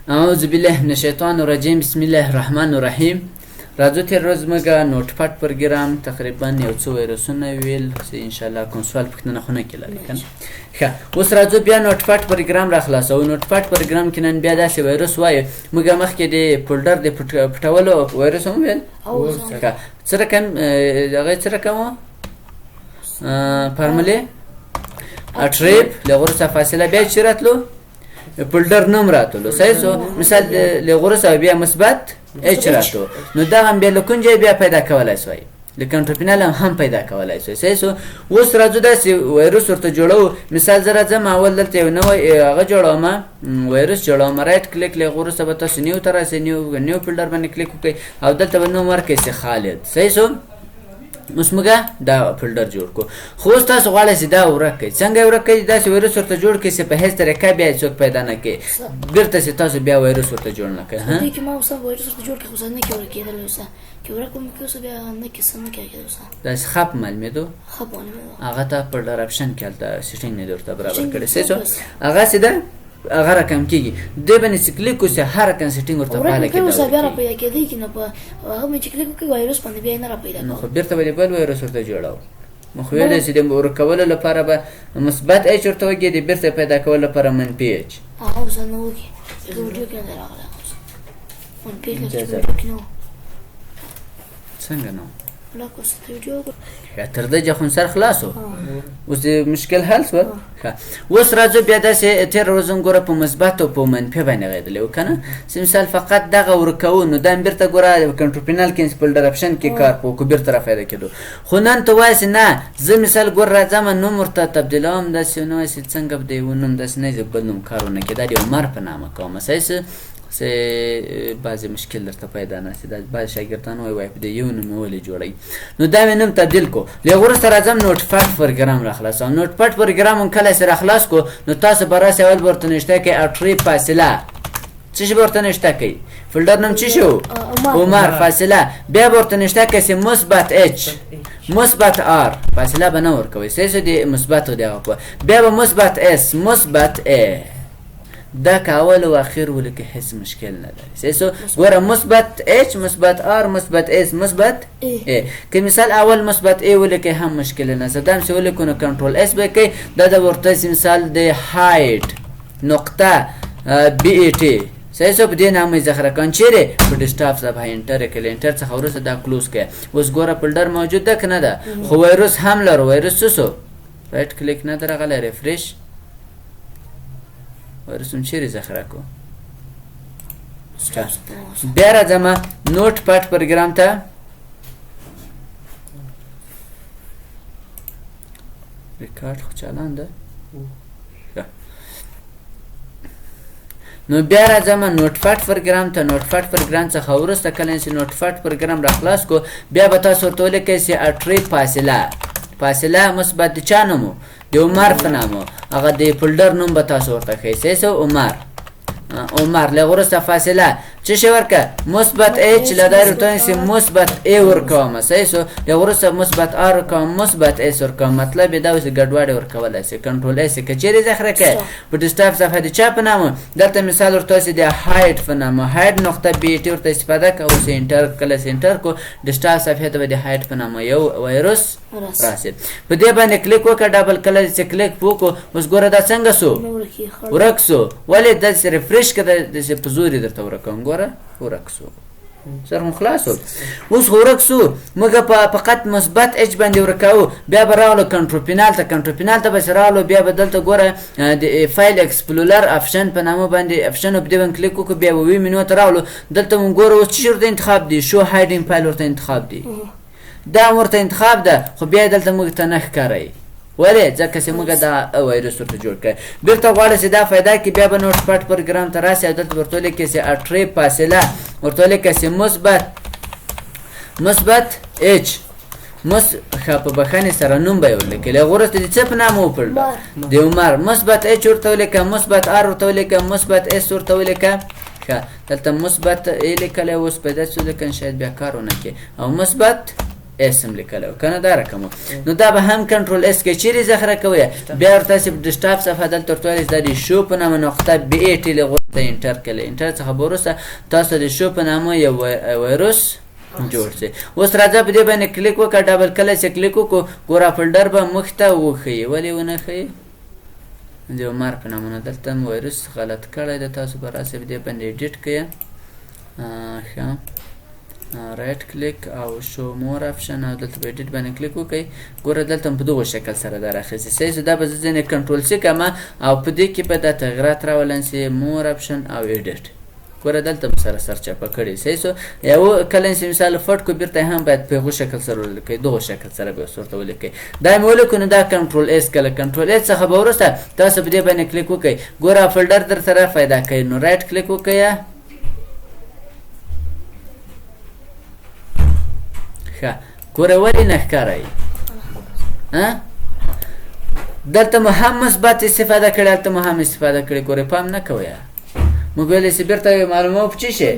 اعوذ بالله من الشیطان الرجیم بسم الله الرحمن الرحیم. راځو تیر ورځ موږ نوټ پټ پروګرام تقریبا یو څو ویروسونه ویل چې ان شاء الله کوم سوال پکې نه خونه کې لري کنه. ښه اوس راځو بیا نوټ پټ پروګرام را خلاصو. نوټ پټ پروګرام کې نن بیا داسې ویروس وایو موږ مخکې د فولډر د پټولو ویروس هم ویل. ښه څه رقم هغه څه رقم فارمولې اټریپ لغورسه فاصله بیا چې راتلو فولډر نوم راتلو صحیح سو مثال لغورسه بیا مثبت اچ راتلو نو دا هم بیا لکونجه بیا پیدا کولای شوی لکنټروپینال هم پیدا کولای شوی صحیح سو. اوس راځو داسې ویروس ورته جوړو مثال زه راځم اول دلته یو نوی هغه جوړوم ویروس جوړوم رایټ کلیک لغورسه به تاسو نیو ته راسئ نیو فولډر باندې کلیک وکړئ او دلته به نوم ورکړئ چې خالد صحیح سو. اوس موږ دا فولډر جوړ کړو خو اوس تاسو غواړئ چې دا ورک کړئ. څنګه یې ورک کړئ داسې ویروس ورته جوړ کړئ چې په هیڅ طریقه بیا یې څوک پیدا نه کړي بېرته چې تاسو بیا ویروس ورته جوړ نه کړئ. دې کې ما اوس ویروس ورته جوړ کړی خو زه نه کې ورکېدلی اوس کې ورک وم کې اوس بیا نه کې څه نه کېږي اوس داسې خپ معلومېدو ښه معلومېدو هغه ته فولډر اپشن کې هلته سیټینګ نه دې ورته برابر کړی صحیح شو. هغسې ده هغه رقم کېږي دې باندې چې کلیک وسي هر رقم سیټینګ ورته فعاله کېدی اوس بیا را پیدا کېدی چې نه په هغه مې چې کلیک وکړي ویروس باندې بیا نه را پیدا نو خو بېرته به دې بل ویروس ورته جوړوو نو خو ویلی چې د ورکولو لپاره به مثبت اچ ورته وکړي د بېرته پیدا کولو لپاره منفي اچ هغه اوس نه وکړي د ویډیو کې نه راغلی اوس منفي اچ ویډیو کې نه څنګه نو لکه اوس د ویډیو تر دې خنثر خلاصو اوس مشکل حل شو. اوس راځو بیا داسې تېره ورځ هم ګوره په مثبت او په منفي باندې غېدلی و که نه چې مثال فقط دغه ورکوو نو دا هم بېرته ګوره کنټروپینال کې فولډر اپشن کې کار په وکړو بېرته را پیدا کېدو. خو نن ته وایې چې نه زه مثال ګوره راځم نوم ورته تبدیلوم داسې نه وایې چې څنګه به د یو نوم داسې نه زه بل نوم کار ونه کړي دا د عمر په نامه کوم صحیح چې بعضې مشکل درته پیدا نه شي دا بعضې شاګردان وایي په دې یو نوم ولې جوړوي نو دا مې نوم تبدیل کړو. له وروسته راځم نوټ پټ پروګرام را خلاصوم. نوټ پټ پروګرام هم کله چې را خلاص کړو نو تاسو به راسئ اول به ورته نشته کړئ اټرې فاصله څه شي به ورته نشته کړئ فولډر نوم څه شو عمر فاصله بیا به ورته نشته کړئ چې مثبت اچ مثبت آر فاصله به نه ورکوئ صحیح شو د مثبت دغه په بیا به مثبت اس مثبت ا دا که اول و اخیر ولیکې هیڅ مشکل نه لري صحیح سو. ګوره مثبت اچ مثبت آر مثبت اس مثبت ا که مثال اول مثبت ا ولیکې هم مشکل نه زه دام چې ولیکو نو کنټرول اس به کوي دا د ورته مثال د هایټ نقطه بی ای ټي صحیح سو په دې نامه یې ذخیره کړم چیرې په ډیسکټاپ څخه انټر یې کړئ انټر څخه وروسته دا کلوز کړئ. اوس ګوره فولډر موجود ده که نه ده خو ویروس هم لرو ویروس څه سو رایټ کلیک نه ده راغلی ریفریش ویروس هم چیرې ذخیره کړو بیا راځم نوټ پټ پروګرام ته ریکارډ خو چالان ده نو بیا راځم نوټ پټ پروګرام ته. نوټ پټ پروګرام څخه وروسته کله چې نوټ پټ پروګرام را خلاص کړو بیا به تاسو ورته ولیکئ چې اټرې فاصله مثبت د چا نوم د عمر په نامه هغه د فولډر نوم به تاسو ورته ښیئ صحیح سو عمر له وروسته فاصله څه شی ورکړه مثبت اچ له دا ورته چې مثبت ا ورکوم صحیح سو له وروسته مثبت آر ورکوم مثبت اس ورکوم مطلب یې دا اوس ګډوډي ورکولی شي کنټرول اس که چیرې ذخیره کړئ په ډیسکټاپ صفحه د چا په نامه دلته مثال ورته چې د هایټ په نامه هایټ نقطه بی ټي ورته استفاده کوو اوس انټر کله چې انټر کړو ډیسکټاپ صفحې ته به د هایټ په نامه یو ویروس راسي په دې باندې کلیک وکړه ډبل کله چې کلیک وکړو اوس ګوره دا څنګه سو ورک سو ولې داسې ریفریش کړه داسې په زور یې درته ورکوم ګوره ورک سو سر مو خلاص اوس ورک سو موږ فقط مثبت اچ باندې ورکوو بیا به راغلو کنټروپینال ته به چې راغلو بیا به دلته ګوره د فایل اکسپلورر افشن په نامه باندې افشن په دې باندې کلیک وکړو بیا به وی منو ته راغلو دلته مونږ ګوره اوس څه ورته انتخاب دی شو هایډینګ فایل ورته انتخاب دی دا ورته انتخاب ده خو بیا دلته موږ ته نه ښکاري ولې ځکه چې موږ دا ویروس ورته جوړ کړی بېرته غواړئ چې دا فایده کړي بیا به نوټ پټ پروګرام ته راسئ او دلته ورته ولیکئ چې اټرې فاصله ورته ولیکئ چې مثبت اچ ښه په بښنې سره نوم به یې ولیکئ له هغې وروسته د څه په نامه وپړله د عمر مثبت اچ ورته ولیکه مثبت آر ورته ولیکه مثبت اس ورته ولیکه دلته مثبت یې لیکلی اوس پیدا شو لیکن شاید بیا کار ونه کړي او مثبت اس هم لیکلی کنه دا رقم نو دا به هم کنټرول اس کې چیرې ذخیره کوئ بیا ورته تاسې په ډیسکټاپ صفحه دلته ورته ویلی دا د شو په نامه نقطه BAT لغوته انټر کړئ انټر څخه به وروسته تاسو د شو په نامه یو ویروس جوړ شي اوس راځه په دې باندې کلیک وکړه ډبل کله چې کلیک وکړو ګوره فولډر به مخ ته وښیي ولې ونه ښیي د عمر په نامه دلته هم ویروس غلط کړی ده تاسو به راسئ په دې باندې ایډیټ کړئ ښه رایټ کلیک او شو مور اپشن او دلته په ایډیټ باندې کلیک وکړئ ګوره دلته هم په دغو شکل سره دا راخیستې صحیح دا به زه ځینې کنټرول سی کړم او په دې کې به دا تغیرات راولم چې مور اپشن او ایډیټ ګوره دلته به سره سرچپه کړي صحیح سو یو کله چې مثال فټ کو بیرته هم باید په هغو شکل سره ولیکئ دغو شکل سره به اوس ورته ولیکئ دا مې ولیکو نو دا کنټرول اس کله کنټرول اس څخه به وروسته تاسو په دې باندې کلیک وکړئ ګوره فولډر در سره پیدا کوي نو رایټ کلیک وکړئ ښه ګوره ولې نه ښکارئ دلته مو هم مثبت استفاده کړې هلته مو هم استفاده کړې ګورې پام نه کوئ موبایل یې بیرته معلومه په څه شي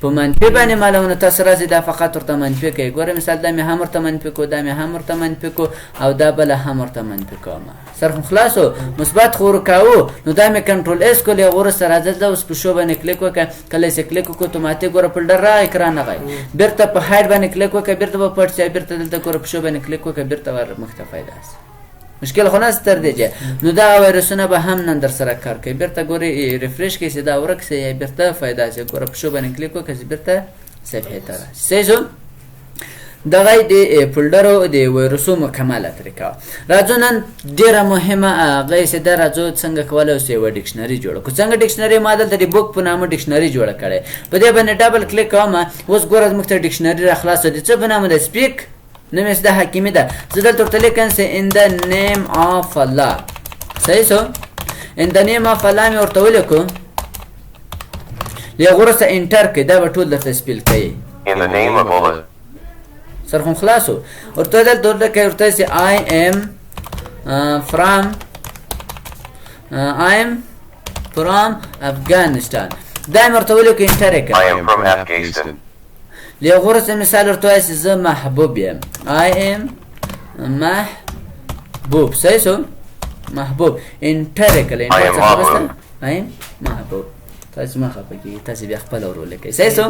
په منفي باندې معلومونه تاسو راځئ دا فقط ورته منفي کوئ ګوره مثال دا مې هم ورته منفي کو دا مې هم ورته منفي کو او دا بله هم ورته منفي کوم سر خو خلاص و مثبت خو ورکاوو نو دا مې کنټرول اس کړل هغه وروسته راځه زه اوس په شو باندې کلیک وکړه کله چې کلیک وکړو اتوماتیک ګوره فولډر راغی اکران راغی بیرته په هایډ باندې کلیک وکړه بیرته به پټ شي بیرته دلته ګوره په شو باندې کلیک وکړه بیرته ور مخته پیدا شي مشکل خو نهسته تر دې چې نو دا ویروسونه به هم نن در سره کار کوي بیرته ګورې ریفریش کړئ چې دا ورک شي یا بیرته پیدا شي ګوره په شو باندې کلیک وکړه چې بیرته صفحې ته راشي صحیح شو دغه د فولډرو د ویروسو مکمله طریقه راځو نن ډېره مهمه هغه چې دا راځو څنګه کولی اوس یوه ډکشنري جوړه کړو څنګه ډکشنري ما دلته د بوک په نامه ډکشنري جوړه کړې په دې باندې ډبل کلیک کوم اوس ګوره زموږ ته ډکشنري راخلاصه د څه په نامه ده سپیک نوم یې د حکیمي ده زه دلته ورته لیکم چې ان د نیم آف الله صحیح شو ان د نیم آف الله مې ورته ولیکو له هغه وروسته انټر کړئ دا به ټول درته سپیل کوي In the name of Allah. سر خو خلاص و ورته دلته ورته کوي ورته چې I am from Afghanistan دا مې ورته ولیکو انټر یې کړئ I am from Afghanistan. له هغه وروسته مثال ورته وایي چې زه محبوب یم I am محبوب صحیح شو محبوب انټر یې کړئ I am محبوب. I am محبوب تاسو مه خفه کېږئ تاسو بیا خپله ور ولیکئ صحیح شو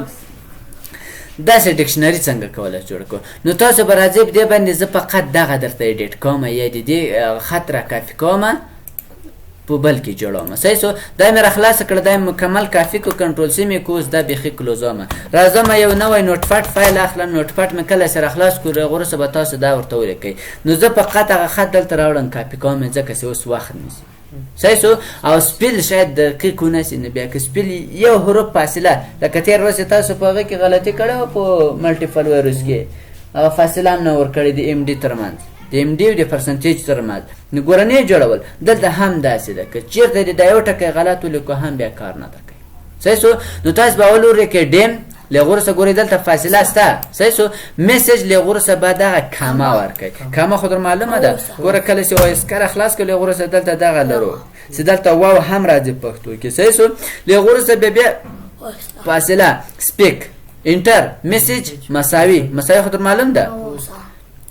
داسې ډکشنري څنګه کولی جوړ کړو نو تاسو به راځئ په دې باندې زه فقط دغه درته ایډیټ کوم یا د دې خط را کافي کوم په بل کې جوړوم صحیح شو دا مې راخلاصه کړه دا مکمل کافي کو کنټرول سی مې کو اوس دا بیخي کلوزوم راځم یو نوی نوټ پاډ فایل اخلم نوټ پاډ مې کله چې راخلاص کړو هغه وروسته به تاسو دا ورته ولیکئ نو زه فقط هغه خط دلته راوړم کاپي کوم ځکه چې اوس وخت نیسي صحیح شو او سپیل شاید دقیق ونه سي نو بیا که سپیل یو حروف فاصله لکه تېر ورځ تاسو په هغه کې غلطي کړې وه په ملټیپل ویروس کې هغه فاصله هم نه ورکړې د MD ترمنځ د MD او د پرسنټیج ترمنځ نو ګوره نه یې جوړول دلته هم داسې ده که چېرته د دا یو ټکی غلط ولیکو هم بیا کار نه ده کوي صحیح شو نو تاسو به اول ولیکئ ډیم له هغه وروسته ګورئ دلته فاصله شته صحیح شو میسج له هغه وروسته به دغه کاما ورکړئ کاما خو در معلومه ده ګوره کله چې وایسکره خلاص کړو له هغه وروسته دلته دغه لرو چې دلته واو هم راځي پښتو کې صحیح شو له هغه وروسته بیا فاصله سپیک انټر میسج مساوي خو در معلوم ده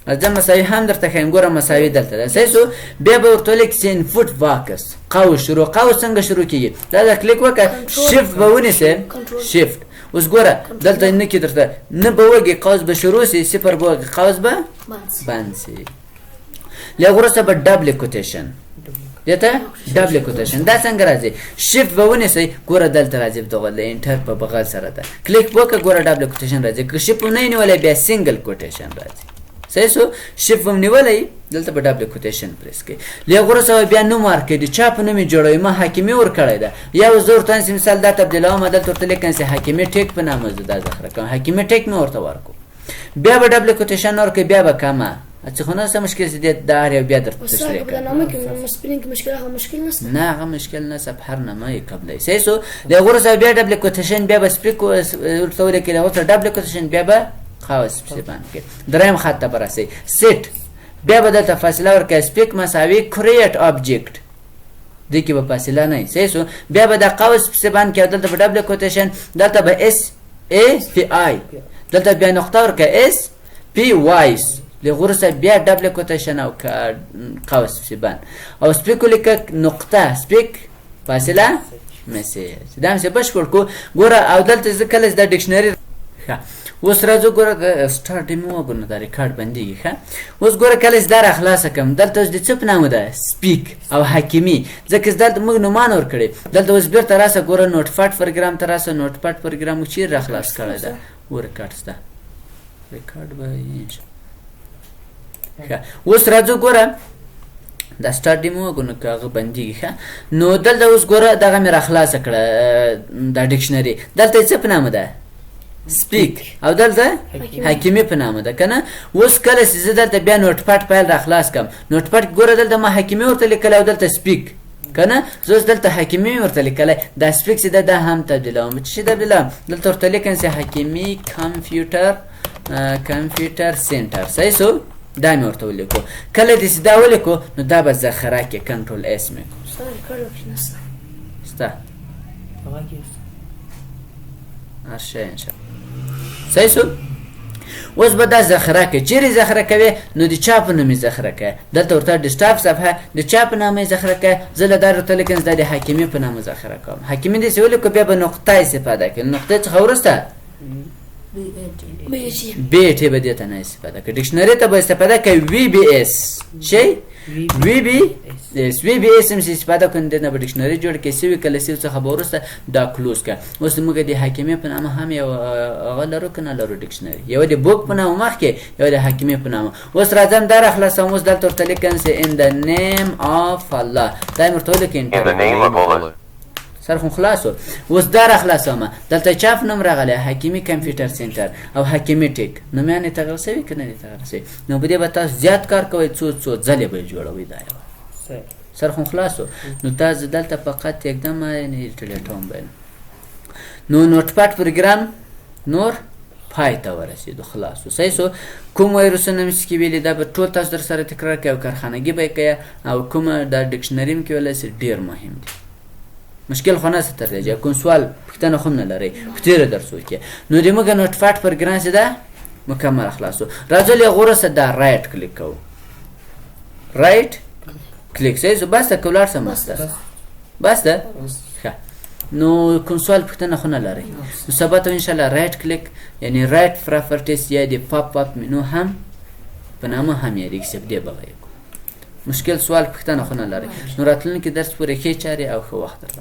ځم مساوي هم درته ښیم ګوره مساوي دلته ده صحیح شو بیا به ورته ولیکي چې انفوټ واکس قوس شروع قوس څنګه شروع کېږي دا د کلیک وکړه شفت به ونیسئ شفت اوس ګوره دلته نه کې درته نه به وږي قوس به شروع سي صفر به وږي قوس به بند سي له هغه وروسته به ډبل کوتیشن دته ډبل کوتیشن دا څنګه راځي شفت به ونیسئ ګوره دلته راځي دغه د انټر په بغل سره ده کلیک وکړه ګوره ډبل کوتیشن راځي که شفت نه نیولای بیا سنگل کوتیشن راځي صحیح شو شفت هم نیولی دلته به ډبل کوتیشن پریس کړئ له هغه وروسته بیا نوم ورکړئ د چا په نوم یې جوړوئ ما حکیمي ورکړی ده یا زه ورته مثال دا تبدیلوم دلته ورته لیکم چې حکیمي ټیک په نامه زه دا ذخیره کوم حکیمي ټیک مې ورته ورکړو بیا به ډبل کوتیشن ورکړئ بیا به کمه څه خو نه څه مشکل چې دا هر یو بیا درته تشریح کړم نه هغه مشکل نه سب هر نامه یې قبلی صحیح شو له هغه وروسته بیا ډبل کوتیشن بیا به سپیک ورته ولیکئ له هغه وروسته ډبل کوتیشن بیا به خاص پسې باندې کې دریم خط ته برسئ سیټ بیا به دلته فاصله ورکړئ سپیک مساوي کریټ آبجیکټ دې کې به فاصله نه وي صحیح شو بیا به د قوس پسې باندې کې دلته به ډبل کوتیشن دلته به اس ای پی آی دلته بیا نقطه ورکړئ اس پی وایس لغورسه بیا دبل کوتیشن او قوس سیبان او سپیک ولیکه نقطه سپیک فاصله میسیج دا مې بشپړ کو ګوره او دلته زه کله د ډکشنري ښه اوس راځو ګوره سټارټ مې وګورو دا ریکارډ بندېږي ښه اوس ګوره کله چې دا راخلاصه کړم دلته اوس د څه په نامه ده سپیک او حکیمي ځکه چې دلته موږ نومان ورکړی دلته اوس بېرته راسه ګوره نوټ پاډ پروګرام ته راسه نوټ پاډ پروګرام مو چیرې راخلاص کړی ده و ریکارډ شته ریکارډ به ښه اوس راځو ګوره دا سټارټ ډیمو وګورو که هغه بندېږي ښه نو دلته اوس ګوره دغه مې راخلاصه کړه دا ډکشنري دلته یې څه په نامه ده سپیک او دلته حکیمي په نامه ده که نه اوس کله چې زه دلته بیا نوټ پاډ فایل راخلاص کړم نوټ پاډ ګوره دلته ما حکیمي ورته لیکلی او دلته سپیک که نه زه اوس دلته حکیمي ورته لیکلی دا سپیک چې ده دا هم تبدیلوم څه شي تبدیلوم دلته ورته لیکم چې حکیمي کمپیوټر سینټر صحیح سو دا مې ورته ولیکو کله دې چې دا ولیکو نو دا به ذخیره کې کنټرول اس مې کړو ستا هر شی انشاءالله صحیح سو اوس به دا ذخیره کوي چیرې ذخیره کوي نو د چا په نوم یې ذخیره کوي دلته ورته ډیسکټاپ صفحه د چا په نامه یې ذخیره کوي زه له دا ورته لیکم دا د حکیمي په نامه ذخیره کوم حکیمي داسې ولیکو بیا به نقطه استفاده کوي نقطې څخه وروسته بی ټی به دې ته نه استفاده کوي ډکشنري ته به استفاده کوي وی بی اس شی وی بی اس هم استفاده کوي دې نه به ډکشنري جوړ کړي سوي کله سوي څخه به وروسته دا کلوز کړه اوس موږ د حکیمي په نامه هم یو هغه لرو که نه لرو ډکشنري یو د بوک په نامه مخکې یو د حکیمي په نامه اوس راځم دا راخلاصوم اوس دلته ورته لیکم چې in the name of Allah دا یې ورته ولیکئ In the name of Allah. سر خو خلاصو اوس دا راخلاصومه دلته چا په نوم راغلی حکیمي کمپیوټر سینټر او حکیمي ټیک نومیان یې تغیر شوي که نه دي تغیر شوي نو په دې به تاسو زیات کار کوئ څو ځلې به یې جوړوئ دا یوه سر خو خلاصو نو تاسو دلته فقط یکدم ډیلیټوم به نو نوټ پاډ پروګرام نور پای ته ورسېدو خلاصو صحیح سو کوم وایرسونه مې چې ویلي دا به ټول تاسو در سره تکرار کوئ او کارخانګي به یې کوئ او کومه دا ډکشنري مې کې ویلی چې ډېر مهم دي مشکل خو نه تر دی کوم سوال پوښتنه خو نه لرئ په تېره درسو کې نو د موږ نوټ پاډ پروګرام چې ده مکمل خلاصو راځو له غوره دا رایټ کلیک کوو رایټ کلیک صحیح سو بس ده که ولاړ سم بس ده ښه نو کوم سوال پوښتنه خو نه لرئ نو سبا ته انشاءالله رایټ کلیک یعنی رایټ پراپرټیز یا د پاپ اپ منو هم په نامه هم یادېږي چې دې به مشکل سوال پوښتنه خو نه لرئ نو راتلونکي درس پورې ښې چارې او ښه وخت درلود